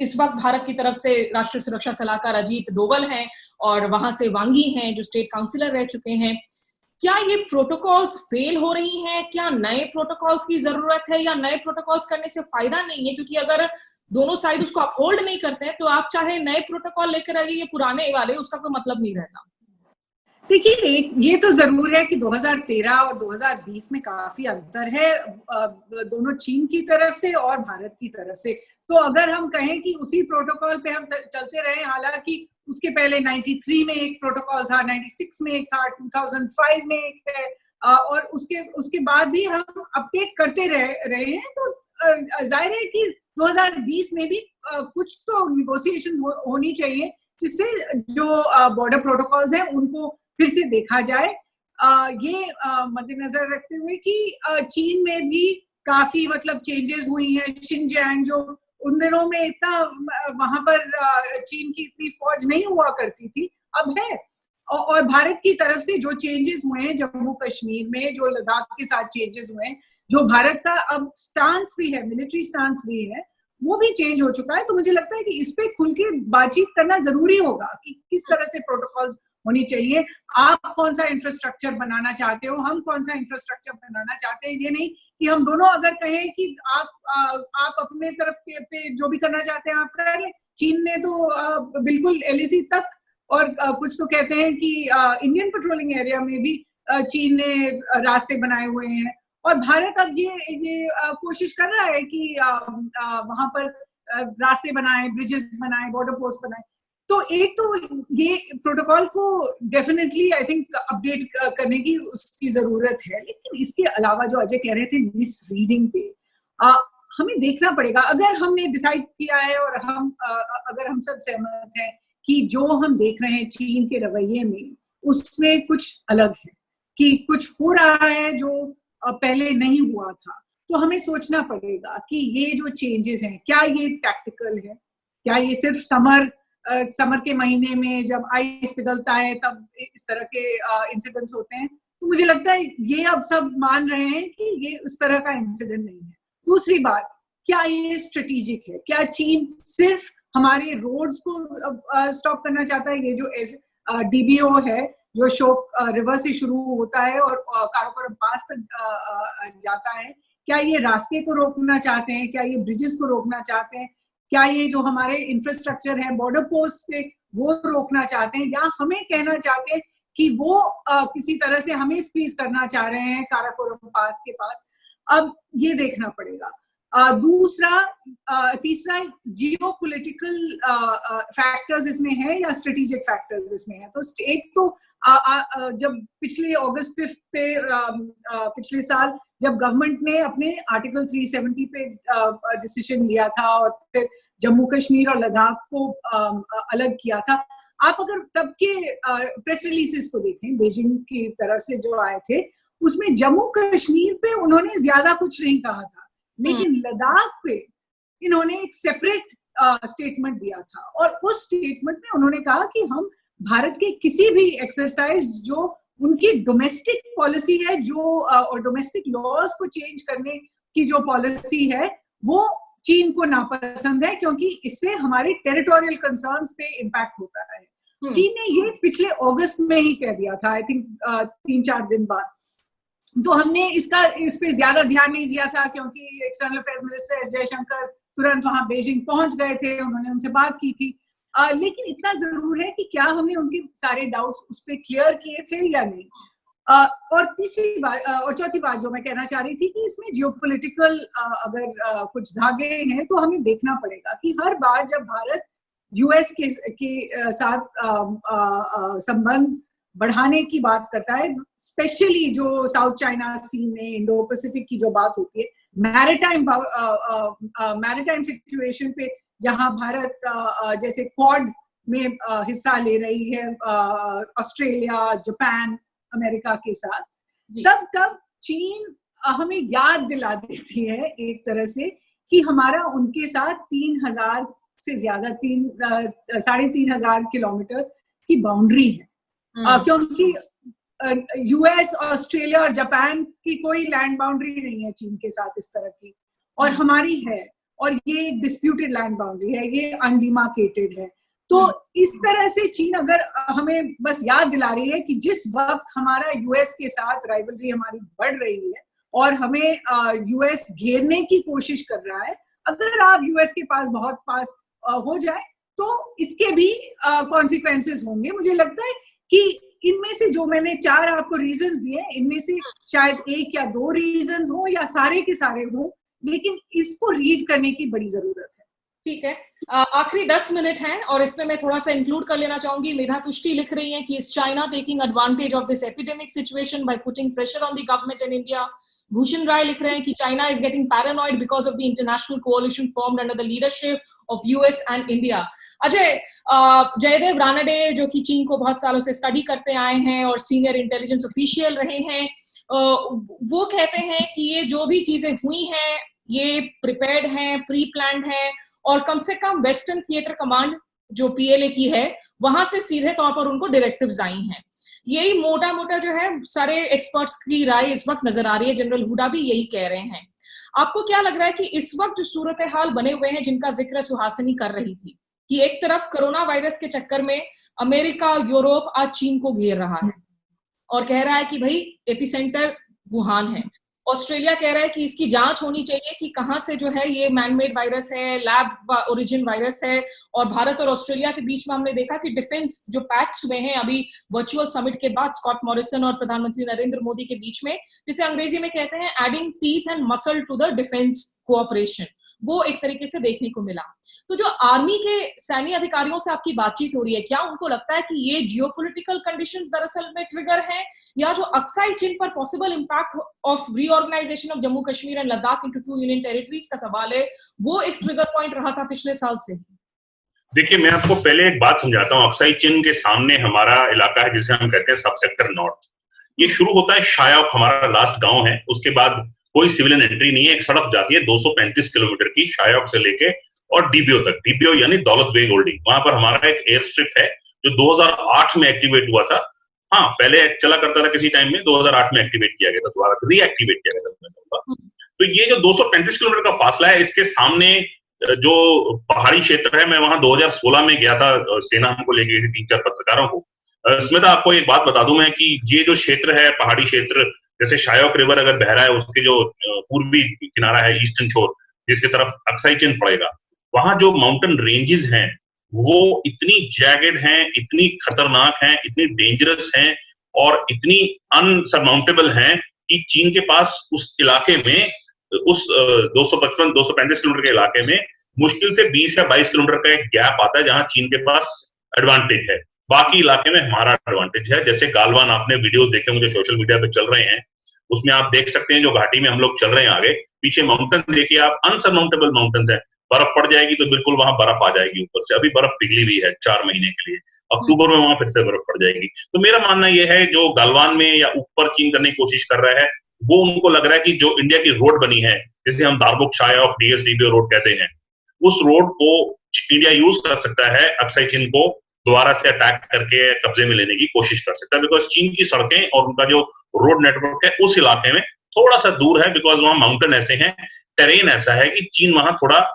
इस वक्त भारत की तरफ से राष्ट्रीय सुरक्षा सलाहकार अजीत डोवल हैं और वहां से वांगी हैं जो स्टेट काउंसिलर रह चुके हैं। क्या ये प्रोटोकॉल्स फेल हो रही हैं? क्या नए प्रोटोकॉल्स की जरूरत है या नए प्रोटोकॉल्स करने से फायदा नहीं है? क्योंकि अगर दोनों साइड उसको अपहोल्ड नहीं करते हैं तो आप चाहे नए प्रोटोकॉल लेकर आइए, ये पुराने वाले, उसका कोई मतलब नहीं रहता।
देखिए, ये तो जरूर है कि 2013 और 2020 में काफी अंतर है, दोनों चीन की तरफ से और भारत की तरफ से। तो अगर हम कहें कि उसी प्रोटोकॉल पे हम चलते रहे, हालांकि उसके पहले 93 में एक प्रोटोकॉल था, 96 में एक था, 2005 में एक है, और उसके बाद भी हम अपडेट करते रहे हैं। तो जाहिर है कि 2020 में भी कुछ तो निगोसिएशंस होनी चाहिए, जिससे जो बॉर्डर प्रोटोकॉल्स हैं उनको फिर से देखा जाए। ये मद्देनजर रखते हुए कि चीन में भी काफी मतलब चेंजेस हुई हैं। शिनजियांग जो उन दिनों में इतना वहां पर चीन की इतनी फौज नहीं हुआ करती थी, अब है। और भारत की तरफ से जो चेंजेस हुए हैं जम्मू कश्मीर में, जो लद्दाख के साथ चेंजेस हुए हैं, जो भारत का अब स्टांस भी है, मिलिट्री स्टांस भी है, वो भी चेंज हो चुका है। तो मुझे लगता है कि इस पे खुल के बातचीत करना जरूरी होगा कि किस तरह से प्रोटोकॉल्स होनी चाहिए। आप कौन सा इंफ्रास्ट्रक्चर बनाना चाहते हो, हम कौन सा इंफ्रास्ट्रक्चर बनाना चाहते हैं। ये नहीं कि हम दोनों अगर कहें कि आप अपने तरफ पे जो भी करना चाहते हैं आप कर लें। चीन ने तो बिल्कुल LAC तक, और कुछ तो कहते हैं कि इंडियन पेट्रोलिंग एरिया में भी चीन ने रास्ते बनाए हुए हैं। और भारत अब ये कोशिश कर रहा है कि वहां पर रास्ते बनाए, ब्रिजेस बनाए, बॉर्डर पोस्ट बनाए। तो एक तो ये प्रोटोकॉल को डेफिनेटली आई थिंक अपडेट करने की उसकी जरूरत है। लेकिन इसके अलावा जो अजय कह रहे थे मिस रीडिंग पे, हमें देखना पड़ेगा। अगर हमने डिसाइड किया है और अगर हम सब सहमत हैं कि जो हम देख रहे हैं चीन के रवैये में, उसमें कुछ अलग है, कि कुछ हो रहा है जो पहले नहीं हुआ था, तो हमें सोचना पड़ेगा कि ये जो चेंजेस हैं, क्या ये टैक्टिकल है, क्या ये सिर्फ समर के महीने में जब आइस पिघलता है तब इस तरह के इंसिडेंट्स होते हैं। तो मुझे लगता है ये अब सब मान रहे हैं कि ये उस तरह का इंसिडेंट नहीं है। दूसरी बात, क्या ये स्ट्रेटेजिक है? क्या चीन सिर्फ हमारे रोड्स को स्टॉप करना चाहता है? ये जो DBO है, जो शोक रिवर से शुरू होता है और काराकोरम पास तक जाता है, क्या ये रास्ते को रोकना चाहते हैं? क्या ये ब्रिजेस को रोकना चाहते हैं? क्या ये जो हमारे इंफ्रास्ट्रक्चर है बॉर्डर पोस्ट पे, वो रोकना चाहते हैं? या हमें कहना चाहते हैं कि वो किसी तरह से हमें स्क्वीज करना चाह रहे हैं काराकोरम पास के पास? अब ये देखना पड़ेगा। तीसरा जियोपॉलिटिकल फैक्टर्स इसमें है या स्ट्रेटेजिक फैक्टर्स इसमें है। तो एक तो जब पिछले अगस्त 5 पे पिछले साल जब गवर्नमेंट ने अपने आर्टिकल 370 पे डिसीजन लिया था और फिर जम्मू कश्मीर और लद्दाख को अलग किया था, आप अगर तब के प्रेस रिलीजेस को देखें बीजिंग की तरफ से जो आए थे, उसमें जम्मू कश्मीर पे उन्होंने ज्यादा कुछ नहीं कहा था, लेकिन लद्दाख पे इन्होंने एक सेपरेट स्टेटमेंट दिया था। और उस स्टेटमेंट में उन्होंने कहा कि हम भारत के किसी भी एक्सरसाइज जो उनकी डोमेस्टिक पॉलिसी है, जो और डोमेस्टिक लॉज को चेंज करने की जो पॉलिसी है, वो चीन को नापसंद है, क्योंकि इससे हमारे टेरिटोरियल कंसर्न्स पे इम्पैक्ट होता है। चीन ने ये पिछले अगस्त में ही कह दिया था, आई थिंक 3-4 दिन बाद। तो हमने इस पे ज्यादा ध्यान नहीं दिया था, क्योंकि external affairs minister S Jaishankar तुरंत वहां बीजिंग पहुंच गए थे, उन्होंने उनसे बात की थी। लेकिन इतना जरूर है कि क्या हमने उनके सारे डाउट्स उस पर क्लियर किए थे या नहीं। और तीसरी बात और चौथी बात जो मैं कहना चाह रही थी कि इसमें जियोपॉलिटिकल अगर कुछ धागे हैं, तो हमें देखना पड़ेगा कि हर बार जब भारत US के साथ संबंध बढ़ाने की बात करता है, स्पेशली जो साउथ चाइना सी में इंडो पैसिफिक की जो बात होती है, मैरिटाइम सिचुएशन पे जहां भारत जैसे क्वाड में हिस्सा ले रही है ऑस्ट्रेलिया, जापान, अमेरिका के साथ, तब चीन हमें याद दिला देती है एक तरह से कि हमारा उनके साथ 3,000 से ज्यादा 3,500 किलोमीटर की बाउंड्री है। क्योंकि US, ऑस्ट्रेलिया और जापान की कोई लैंड बाउंड्री नहीं है चीन के साथ इस तरह की, और हमारी है। और ये डिस्प्यूटेड लैंड बाउंड्री है, ये अनडिमार्केटेड है। तो इस तरह से चीन अगर हमें बस याद दिला रही है कि जिस वक्त हमारा यूएस के साथ राइवलरी हमारी बढ़ रही है और हमें यूएस घेरने की कोशिश कर रहा है, अगर आप यूएस के पास बहुत पास हो जाए तो इसके भी कॉन्सिक्वेंसेस होंगे। मुझे लगता है कि इनमें से जो मैंने 4 आपको रीजंस दिए, इनमें से शायद 1 या 2 रीजंस हो या सारे के सारे हो, लेकिन इसको रीड करने की बड़ी जरूरत है।
ठीक है, आखिरी 10 मिनट हैं और इसमें मैं थोड़ा सा इंक्लूड कर लेना चाहूंगी। मेधा तुष्टि लिख रही हैं कि is China taking advantage of this epidemic situation by putting pressure on the government in India. Bhushan Rai लिख रहे हैं कि China is getting paranoid because of the international coalition formed under the leadership of US and India. Ajay, Jaydev Ranade जो कि चीन को बहुत सालों से स्टडी करते आए हैं और सीनियर इंटेलिजेंस ऑफिशियल रहे हैं, वो कहते हैं कि ये जो भी चीजें हुई हैं ये प्रिपेयर्ड हैं, प्री प्लान्ड हैं और कम से कम वेस्टर्न थिएटर कमांड जो पीएलए की है वहां से सीधे तौर पर उनको डायरेक्टिव्स आई हैं। यही मोटा मोटा जो है सारे एक्सपर्ट्स की राय इस वक्त नजर आ रही है। जनरल हुडा भी यही कह रहे हैं। आपको क्या लग रहा है कि इस वक्त जो सूरत हाल बने हुए हैं जिनका जिक्र सुहासिनी कर रही थी कि एक तरफ कोरोना वायरस के चक्कर में अमेरिका, यूरोप आज चीन को घेर रहा है और कह रहा है कि भाई एपिसेंटर वुहान है। ऑस्ट्रेलिया कह रहा है कि इसकी जांच होनी चाहिए कि कहां से जो है ये मैनमेड वायरस है, लैब ओरिजिन वायरस है। और भारत और ऑस्ट्रेलिया के बीच में हमने देखा कि डिफेंस जो पैक्ट्स हुए हैं अभी वर्चुअल समिट के बाद स्कॉट मॉरिसन और प्रधानमंत्री नरेंद्र मोदी के बीच में, जिसे अंग्रेजी में कहते हैं adding teeth and muscle to the defence cooperation, वो एक तरीके से देखने को मिला। तो जो आर्मी के सैन्य अधिकारियों से आपकी बातचीत हो रही है, क्या उनको लगता है कि ये जियोपॉलिटिकल कंडीशंस दरअसल में ट्रिगर है, या जो अक्साई चीन पर possible impact of reorganisation of Jammu Kashmir and Ladakh into 2 union territories का सवाल है, वो एक ट्रिगर पॉइंट रहा था पिछले साल से?
देखिए, मैं आपको पहले एक बात समझाता हूँ। अक्साई चीन के सामने हमारा इलाका है जिसे हम कहते हैं सब सेक्टर नॉर्थ। ये शुरू होता है शायोक, हमारा लास्ट गांव है, उसके बाद कोई सिविलियन एंट्री नहीं है। एक सड़क जाती है 235 किलोमीटर की शायोक से लेके और डीबीओ तक। डीबीओ यानी दौलत बेग होल्डिंग, वहां पर हमारा एक एयर स्ट्रिप है जो 2008 में एक्टिवेट हुआ था। हाँ, पहले चला करता था किसी टाइम में, 2008 में एक्टिवेट किया गया था, दोबारा से रीएक्टिवेट किया गया था। तो ये जो 235 किलोमीटर का फासला है, इसके सामने जो पहाड़ी क्षेत्र है, मैं वहां 2016 में गया था, सेना हमको ले गई थी 3-4 पत्रकारों को। स्मिता, आपको एक बात बता दूं मैं कि ये जो क्षेत्र है, पहाड़ी क्षेत्र, जैसे शायोक रिवर अगर बह रहा है, उसके जो पूर्वी किनारा है, ईस्टर्न शोर, जिसकी तरफ अक्साई चीन पड़ेगा, वहां जो माउंटेन रेंजेस हैं वो इतनी जैगेड हैं, इतनी खतरनाक हैं, इतनी डेंजरस हैं और इतनी अनसरमाउंटेबल हैं कि चीन के पास उस इलाके में, उस 235 किलोमीटर के इलाके में मुश्किल से 20 या 22 किलोमीटर का एक गैप आता है जहां चीन के पास एडवांटेज है, बाकी इलाके में हमारा एडवांटेज है। जैसे गालवान, आपने वीडियोस देखे मुझे सोशल मीडिया पे चल रहे हैं, उसमें आप देख सकते हैं जो घाटी में हम लोग चल रहे हैं, आगे पीछे माउंटेन देखिए आप, अनसरमाउंटेबल माउंटेन्स हैं। बर्फ पड़ जाएगी तो बिल्कुल वहां बर्फ आ जाएगी ऊपर से। अभी बर्फ पिघली हुई है 4 महीने के लिए, अक्टूबर में वहां फिर से बर्फ पड़ जाएगी। तो मेरा मानना यह है, जो गालवान में या ऊपर चीन करने की कोशिश कर रहा है, वो उनको लग रहा है कि जो इंडिया की रोड बनी है, जिसे हम दारबुक शायोक डीएसडीबीओ रोड कहते हैं, उस रोड को इंडिया यूज कर सकता है, अक्साई चीन को दोबारा से अटैक करके कब्जे में लेने की कोशिश कर सकता है। बिकॉज चीन की सड़कें और उनका जो रोड नेटवर्क है उस इलाके में थोड़ा सा दूर है, बिकॉज वहां माउंटेन ऐसे हैं, टेरेन ऐसा है कि चीन वहां थोड़ा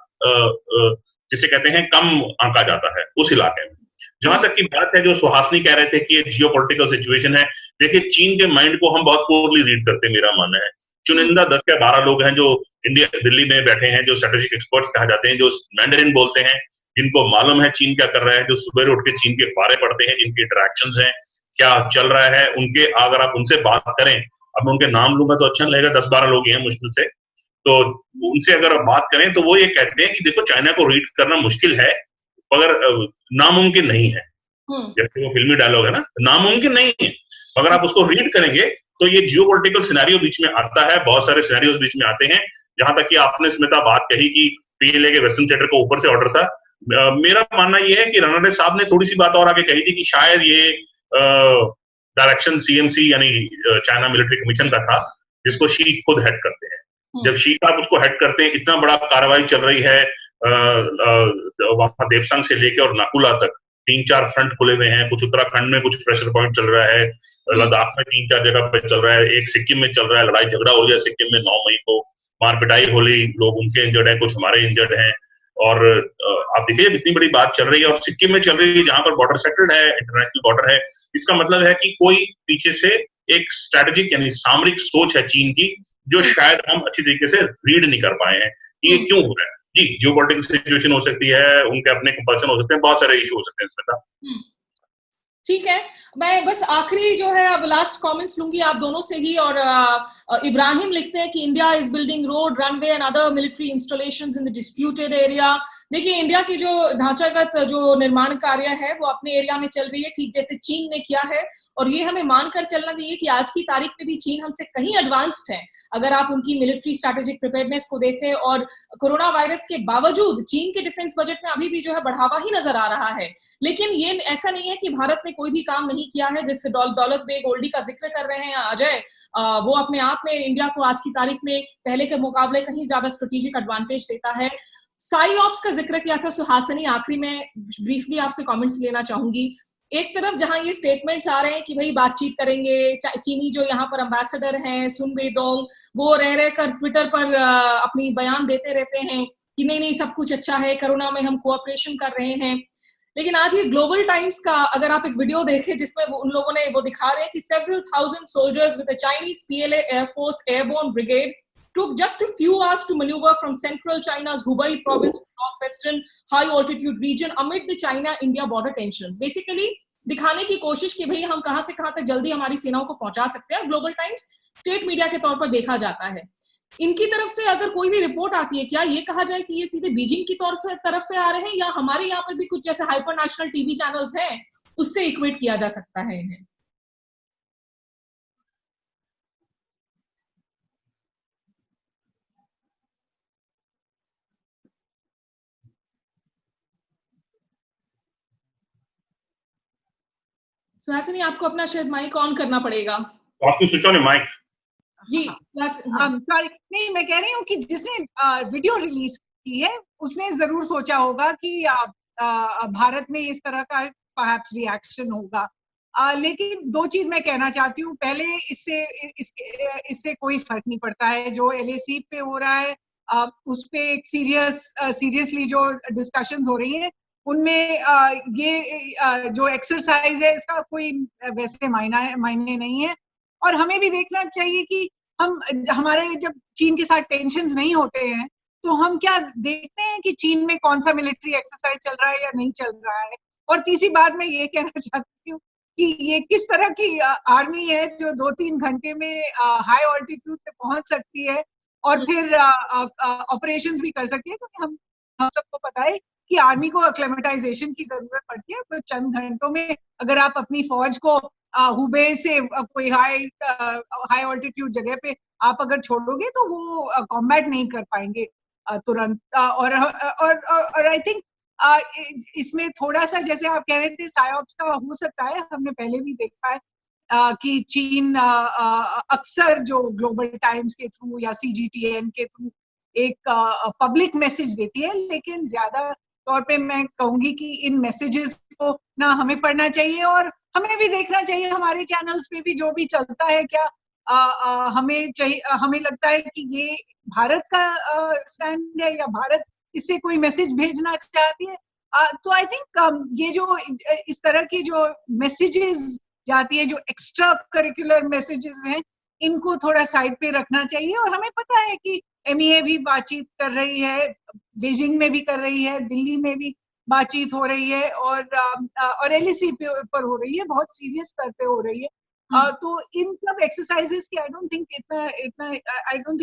जिसे कहते हैं कम आंका जाता है उस इलाके में। जहां तक की बात है, जो सुहासिनी कह रहे थे कि ये जियोपॉलिटिकल सिचुएशन है, देखिए चीन के माइंड को हम बहुत पोरली रीड करते हैं, मेरा मानना है। चुनिंदा 10 या 12 लोग हैं जो इंडिया दिल्ली में बैठे हैं, जो स्ट्रेटेजिक एक्सपर्ट्स कहा जाते हैं, जो मैंडरिन बोलते हैं, जिनको मालूम है चीन क्या कर रहा है, जो सुबह उठ के चीन के बारे पढ़ते हैं, जिनकी इंटरेक्शंस हैं, क्या चल रहा है उनके, अगर आप उनसे बात करें, अब मैं उनके नाम लूंगा तो अच्छा लगेगा, 10-12 लोग हैं मुश्किल से, तो उनसे अगर आप बात करें तो वो ये कहते हैं कि देखो चाइना को रीड करना मुश्किल है, मगर नामुमकिन नहीं है। जैसे वो फिल्मी डायलॉग है ना, नामुमकिन नहीं है, अगर आप उसको रीड करेंगे तो ये जियोपॉलिटिकल सिनेरियो बीच में आता है, बहुत सारे सिनेरियोस बीच में आते हैं। जहां तक कि आपने स्मिता बात कही कि पीएलए के वेस्टर्न थिएटर को ऊपर से ऑर्डर था, मेरा मानना यह है कि रानडे साहब ने थोड़ी सी बात और आगे कही थी कि शायद ये डायरेक्शन सीएमसी यानी चाइना मिलिट्री कमीशन का था, जिसको शी खुद हेड करते हैं। जब शी साहब उसको हेड करते हैं, इतना बड़ा कार्रवाई चल रही है वहां देवसंग से लेके और नाकुला तक, 3-4 फ्रंट खुले हुए हैं, कुछ उत्तराखंड में कुछ प्रेशर पॉइंट चल रहा है, लद्दाख में 3-4 जगह पे चल रहा है, एक सिक्किम में चल रहा है, लड़ाई झगड़ा हो गया सिक्किम में 9 मई को, मार पिटाई हो रही, लोग उनके इंजर्ड हैं, कुछ हमारे इंजर्ड हैं। और आप देखिए इतनी बड़ी बात चल रही है और सिक्किम में चल रही है जहां पर बॉर्डर सेटल्ड है, इंटरनेशनल बॉर्डर है। इसका मतलब है कि कोई पीछे से एक स्ट्रेटेजिक यानी सामरिक सोच है चीन की, जो शायद हम अच्छी तरीके से रीड नहीं कर पाए हैं कि ये क्यों हो रहा है। जी, जियोपॉलिटिकल सिचुएशन हो सकती है, उनके अपने कंपल्सन हो सकते हैं, बहुत सारे इशू हो सकते हैं इसमें।
ठीक है, मैं बस आखिरी जो है अब लास्ट कमेंट्स लूंगी आप दोनों से ही। और इब्राहिम लिखते हैं कि India is building road, runway and other military installations in the disputed area. देखिए, इंडिया की जो ढांचागत जो निर्माण कार्य है वो अपने एरिया में चल रही है, ठीक जैसे चीन ने किया है। और ये हमें मानकर चलना चाहिए कि आज की तारीख में भी चीन हमसे कहीं एडवांस्ड है, अगर आप उनकी मिलिट्री स्ट्रैटेजिक प्रिपेयर्डनेस को देखें। और कोरोना वायरस के बावजूद चीन के डिफेंस बजट में अभी भी जो है बढ़ावा ही नजर आ रहा है। लेकिन ये ऐसा नहीं है कि भारत ने कोई भी काम नहीं किया है। जिससे दौलत बेग ओल्डी का जिक्र कर रहे हैं अजय, वो अपने आप में इंडिया को आज की तारीख में पहले के मुकाबले कहीं ज्यादा स्ट्रेटेजिक एडवांटेज देता है। साइऑप्स का जिक्र किया था सुहासिनी, आखिरी में ब्रीफली आपसे कमेंट्स लेना चाहूंगी। एक तरफ जहां ये स्टेटमेंट्स आ रहे हैं कि भाई बातचीत करेंगे, चीनी जो यहाँ पर एम्बेसडर हैं सुन वेदोंग, वो रह कर ट्विटर पर अपनी बयान देते रहते हैं कि नहीं सब कुछ अच्छा है, कोरोना में हम कोऑपरेशन कर रहे हैं। लेकिन आज ये ग्लोबल टाइम्स का अगर आप एक वीडियो देखें जिसमें उन लोगों ने वो दिखा रहे हैं कि several thousand soldiers with a Chinese PLA Air Force Airborne Brigade took just a few hours to maneuver from central China's Hubei province to northwestern high altitude region amid the China-India border tensions. Basically दिखाने की कोशिश कि भाई हम कहां से कहां तक जल्दी हमारी सेनाओं को पहुंचा सकते हैं। ग्लोबल टाइम्स स्टेट मीडिया के तौर पर देखा जाता है। इनकी तरफ से अगर कोई भी रिपोर्ट आती है, क्या ये कहा जाए कि ये सीधे बीजिंग की तरफ से आ रहे हैं, या हमारे यहाँ पर भी कुछ जैसे हाइपर नेशनल टीवी चैनल्स हैं उससे इक्वेट किया जा सकता है इन्हें? सुहासिनी, आपको अपना शायद माइक ऑन करना पड़ेगा।
आपकी स्विच ऑन है माइक।
जी
सॉरी, नहीं मैं कह रही हूँ कि जिसने वीडियो रिलीज की है उसने जरूर सोचा होगा कि भारत में इस तरह का परहैप्स रिएक्शन होगा। लेकिन दो चीज मैं कहना चाहती हूँ। पहले इससे कोई फर्क नहीं पड़ता है जो LAC पे हो रहा है, उस पे एक सीरियसली जो डिस्कशंस हो रही हैं उनमें ये जो एक्सरसाइज है इसका कोई वैसे मायने नहीं है। और हमें भी देखना चाहिए कि हमारे जब चीन के साथ टेंशन्स नहीं होते हैं तो हम क्या देखते हैं कि चीन में कौन सा मिलिट्री एक्सरसाइज चल रहा है या नहीं चल रहा है। और तीसरी बात मैं ये कहना चाहती हूँ कि ये किस तरह की आर्मी है जो 2-3 घंटे में हाई ऑल्टीट्यूड पे पहुंच सकती है और फिर ऑपरेशंस भी कर सकती है। क्योंकि हम सबको पता है कि आर्मी को एक्लेमेटाइजेशन की जरूरत पड़ती है। तो चंद घंटों में अगर आप अपनी फौज को हुबे से कोई हाई ऑल्टीट्यूड जगह पे आप अगर छोड़ोगे तो वो कॉम्बैट नहीं कर पाएंगे तुरंत। और आई थिंक इसमें थोड़ा सा जैसे आप कह रहे थे साइऑप्स का हो सकता है। हमने पहले भी देखा है कि चीन अक्सर जो ग्लोबल टाइम्स के थ्रू या CGTN के थ्रू एक पब्लिक मैसेज देती है, लेकिन ज्यादा तौर पे मैं कहूंगी कि इन मैसेजेस को ना हमें पढ़ना चाहिए और हमें भी देखना चाहिए हमारे चैनल्स पे भी जो भी चलता है क्या हमें लगता है कि ये भारत का स्टैंड है या भारत इससे कोई मैसेज भेजना चाहती है। तो आई थिंक ये जो इस तरह की जो मैसेजेस जाती है, जो एक्स्ट्रा करिकुलर मैसेजेस हैं, इनको थोड़ा साइड पे रखना चाहिए। और हमें पता है कि MEA भी बातचीत कर रही है, बीजिंग में भी कर रही है, दिल्ली में भी बातचीत हो रही है और LAC पर हो रही है, बहुत सीरियस स्तर पे हो रही है। तो इन सब एक्सरसाइजेस की आई डोंट थिंक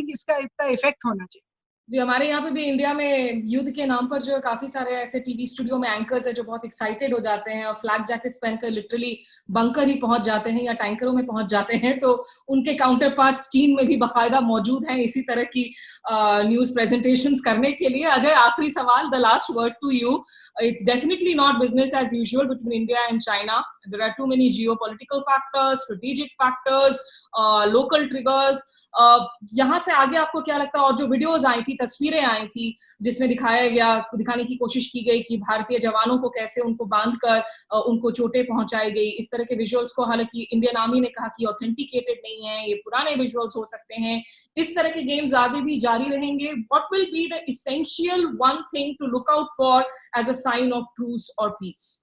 इसका इतना इफेक्ट होना चाहिए।
जी, हमारे यहाँ पे भी इंडिया में युद्ध के नाम पर जो काफी सारे ऐसे टीवी स्टूडियो में एंकर्स है जो बहुत एक्साइटेड हो जाते हैं और फ्लैग जैकेट्स पहनकर लिटरली बंकर ही पहुंच जाते हैं या टैंकरों में पहुंच जाते हैं। तो उनके काउंटर पार्ट्स चीन में भी बाकायदा मौजूद हैं इसी तरह की न्यूज प्रेजेंटेशंस करने के लिए। अजय, आखिरी सवाल, the last word to you. It's definitely not business as usual between India and China. There are too many geopolitical factors, strategic factors, local triggers. यहाँ से आगे आपको क्या लगता है? और जो वीडियोस आई थी, तस्वीरें आई थी, जिसमें दिखाने की कोशिश की गई कि भारतीय जवानों को कैसे उनको बांधकर उनको चोटें पहुंचाई गई, इस तरह के विजुअल्स को हालांकि इंडियन आर्मी ने कहा कि ऑथेंटिकेटेड नहीं है, ये पुराने विजुअल्स हो सकते हैं। इस तरह के गेम्स आगे भी जारी रहेंगे। What will be the essential one thing to look out for as a sign of truce और पीस?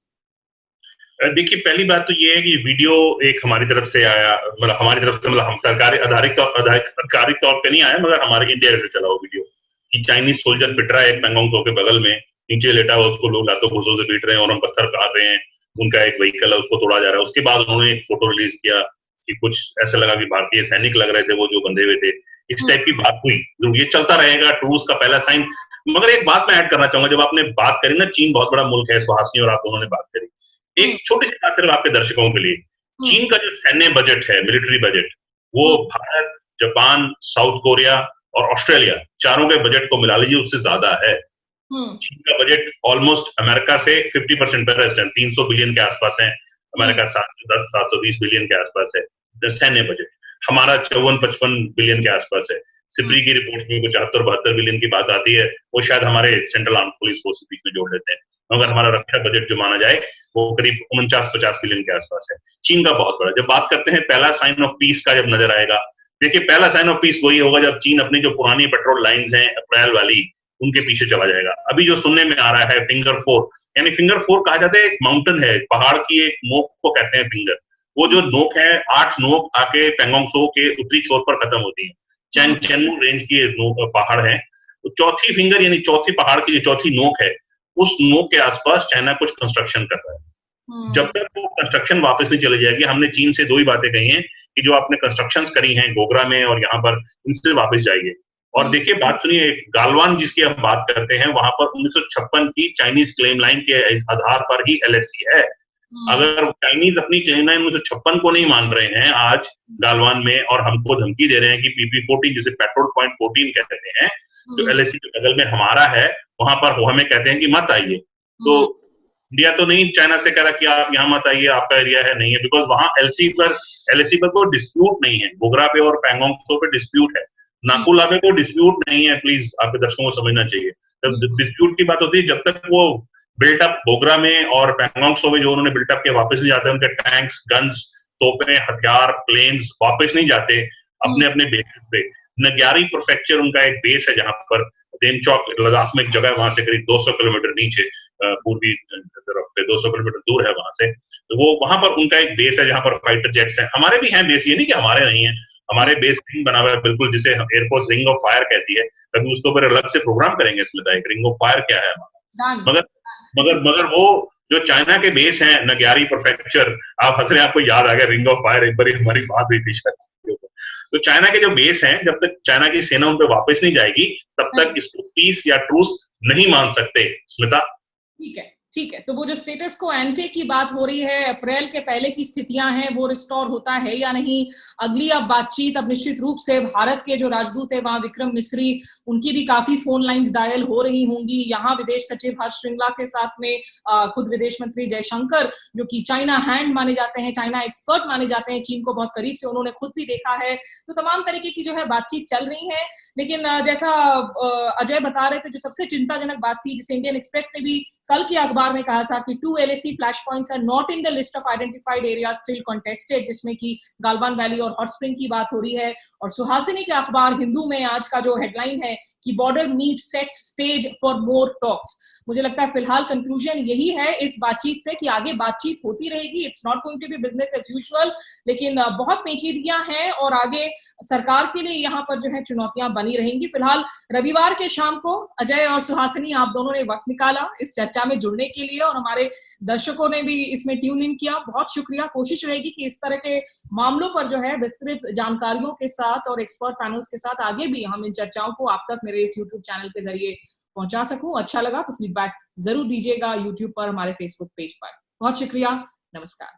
देखिए, पहली बात तो ये है कि वीडियो एक हमारी तरफ से आया, मतलब हमारी तरफ से, मतलब हम सरकारी आधिकारिक तौर पे नहीं आया, मगर हमारे इंडिया से चला वो वीडियो कि चाइनीज सोल्जर पिट रहा है एक पेंगोंग त्सो के बगल में, नीचे लेटा हुआ, उसको लोग लातों घुसों से पीट रहे हैं और हम पत्थर काट रहे हैं, उनका एक व्हीकल है उसको तोड़ा जा रहा है। उसके बाद उन्होंने एक फोटो रिलीज किया कि कुछ ऐसा लगा कि भारतीय सैनिक लग रहे थे वो जो बंधे हुए थे, इस टाइप की बात हुई। तो ये चलता रहेगा, ट्रूस का पहला साइन। मगर एक बात मैं ऐड करना चाहूंगा, जब आपने बात करी ना, चीन बहुत बड़ा मुल्क है, सुहासिनी और आप दोनों ने बात करी, एक छोटी सी बात सिर्फ आपके दर्शकों के लिए, चीन का जो सैन्य बजट है, मिलिट्री बजट, वो भारत, जापान, साउथ कोरिया और ऑस्ट्रेलिया चारों के बजट को मिला लीजिए, उससे ज्यादा है। चीन का बजट ऑलमोस्ट अमेरिका से 50% पर है, 300 बिलियन के आसपास है, अमेरिका 720 बिलियन के आसपास है सैन्य बजट। हमारा 54-55 बिलियन के आसपास है। सिब्री की रिपोर्ट में 74-72 बिलियन की बात आती है, वो शायद हमारे सेंट्रल आर्म पुलिस फोर्स के बीच में जोड़ लेते हैं, मगर हमारा रक्षा बजट जो माना जाए वो करीब 49-50 बिलियन के आसपास है। चीन का बहुत बड़ा। जब बात करते हैं पहला साइन ऑफ पीस का, जब नजर आएगा, देखिए पहला साइन ऑफ पीस वही होगा जब चीन अपनी जो पुरानी पेट्रोल लाइंस हैं अप्रैल वाली, उनके पीछे चला जाएगा। अभी जो सुनने में आ रहा है फिंगर 4, यानी फिंगर 4 कहा जाता है, एक माउंटेन है, पहाड़ की एक नोक को कहते हैं फिंगर। वो जो नोक है, 8 नोक आके पेंगोंग त्सो के उत्तरी छोर पर खत्म होती है। चेनमू रेंज की पहाड़ है, तो चौथी फिंगर यानी चौथी पहाड़ की जो चौथी नोक है, उस नोक के आसपास चाइना कुछ कंस्ट्रक्शन कर रहा है। जब तक वो कंस्ट्रक्शन वापस नहीं चली जाएगी, हमने चीन से 2 ही बातें कही हैं कि जो आपने कंस्ट्रक्शंस करी हैं गोगरा में और यहाँ पर, इनसे वापस जाइए। और देखिए, बात सुनिए, गालवान जिसकी हम बात करते हैं, वहां पर 1956 की चाइनीज क्लेम लाइन के आधार पर ही एलएसी है। अगर चाइनीज अपनी क्लेम लाइन 1956 को नहीं मान रहे हैं आज गालवान में, और हमको धमकी दे रहे हैं कि PP-14, जिसे पेट्रोल पॉइंट 14 कहते हैं, जो एलएसी के बगल में हमारा है, वहां पर वो हमें कहते हैं कि मत आइए, तो इंडिया तो नहीं चाइना से कह रहा कि आप यहाँ मत आइए, आपका एरिया है, नहीं है, बिकॉज वहां एलएसी पर कोई डिस्प्यूट नहीं है। गोगरा पे और पेंगोंग त्सो पे डिस्प्यूट है, नाकुला पे कोई डिस्प्यूट नहीं है। प्लीज आपके दर्शकों को समझना चाहिए, जब डिस्प्यूट की बात होती है, जब तक वो बिल्टअप गोगरा में और पेंगोंग त्सो में जो उन्होंने बिल्टअप किया वापस नहीं जाते, उनके टैंक्स, गन्स, तोपें, हथियार, प्लेन्स वापस नहीं जाते अपने अपने बेसिस पे। नग्यारी प्रीफेक्चर उनका एक बेस है, जहां पर देनचौक लद्दाख में एक जगह, वहां से करीब 200 किलोमीटर नीचे पूर्वी तरफ पे 200 किलोमीटर दूर है वहां से, तो वो वहां पर उनका एक बेस है जहां पर फाइटर जेट्स हैं। हमारे भी हैं बेस, ये नहीं कि हमारे नहीं है, हमारे बेस रिंग बना हुआ है बिल्कुल, जिसे एयरफोर्स रिंग ऑफ फायर कहती है। कभी उसके ऊपर अलग से प्रोग्राम करेंगे इसमें, रिंग ऑफ फायर क्या है हमारा। मगर वो जो चाइना के बेस हैं, नग्यारी प्रीफेक्चर, आप हंस रहे हैं, आपको याद आ गया रिंग ऑफ फायर, एक बार हमारी बात हुई थी शायद। तो चाइना के जो बेस हैं, जब तक चाइना की सेना उन पर वापस नहीं जाएगी, तब तक इसको पीस या ट्रूस नहीं मान सकते। स्मिता,
ठीक है, ठीक है। तो वो जो स्टेटस को एंटे की बात हो रही है, अप्रैल के पहले की स्थितियां हैं, वो रिस्टोर होता है या नहीं? अगली अब बातचीत, अब निश्चित रूप से भारत के जो राजदूत है वहां विक्रम मिस्री, उनकी भी काफी फोन लाइंस डायल हो रही होंगी। यहाँ विदेश सचिव हर्ष श्रृंगला के साथ में खुद विदेश मंत्री जयशंकर, जो कि चाइना हैंड माने जाते हैं, चाइना एक्सपर्ट माने जाते हैं, चीन को बहुत करीब से उन्होंने खुद भी देखा है, तो तमाम तरीके की जो है बातचीत चल रही है। लेकिन जैसा अजय बता रहे थे, जो सबसे चिंताजनक बात थी, जिसे इंडियन एक्सप्रेस ने भी कल की अखबार में कहा था कि 2 LAC flash points are not in the list of identified area still contested, जिसमें कि गालवान वैली और हॉट स्प्रिंग की बात हो रही है। और सुहासिनी के अखबार हिंदू में आज का जो हेडलाइन है कि border meet sets stage for more talks. मुझे लगता है फिलहाल कंक्लूजन यही है इस बातचीत से कि आगे बातचीत होती रहेगी, it's not going to be business as usual, लेकिन बहुत पेचीदगियां हैं और आगे सरकार के लिए यहाँ पर जो है चुनौतियां बनी रहेंगी। फिलहाल रविवार के शाम को अजय और सुहासिनी, आप दोनों ने वक्त निकाला इस चर्चा में जुड़ने के लिए, और हमारे दर्शकों ने भी इसमें ट्यून इन किया, बहुत शुक्रिया। कोशिश रहेगी कि इस तरह के मामलों पर जो है विस्तृत जानकारियों के साथ और एक्सपर्ट पैनल्स के साथ आगे भी हम इन चर्चाओं को आप तक मेरे इस यूट्यूब चैनल के जरिए पहुंचा सकूं। अच्छा लगा तो फीडबैक जरूर दीजिएगा यूट्यूब पर, हमारे फेसबुक पेज पर। बहुत शुक्रिया, नमस्कार।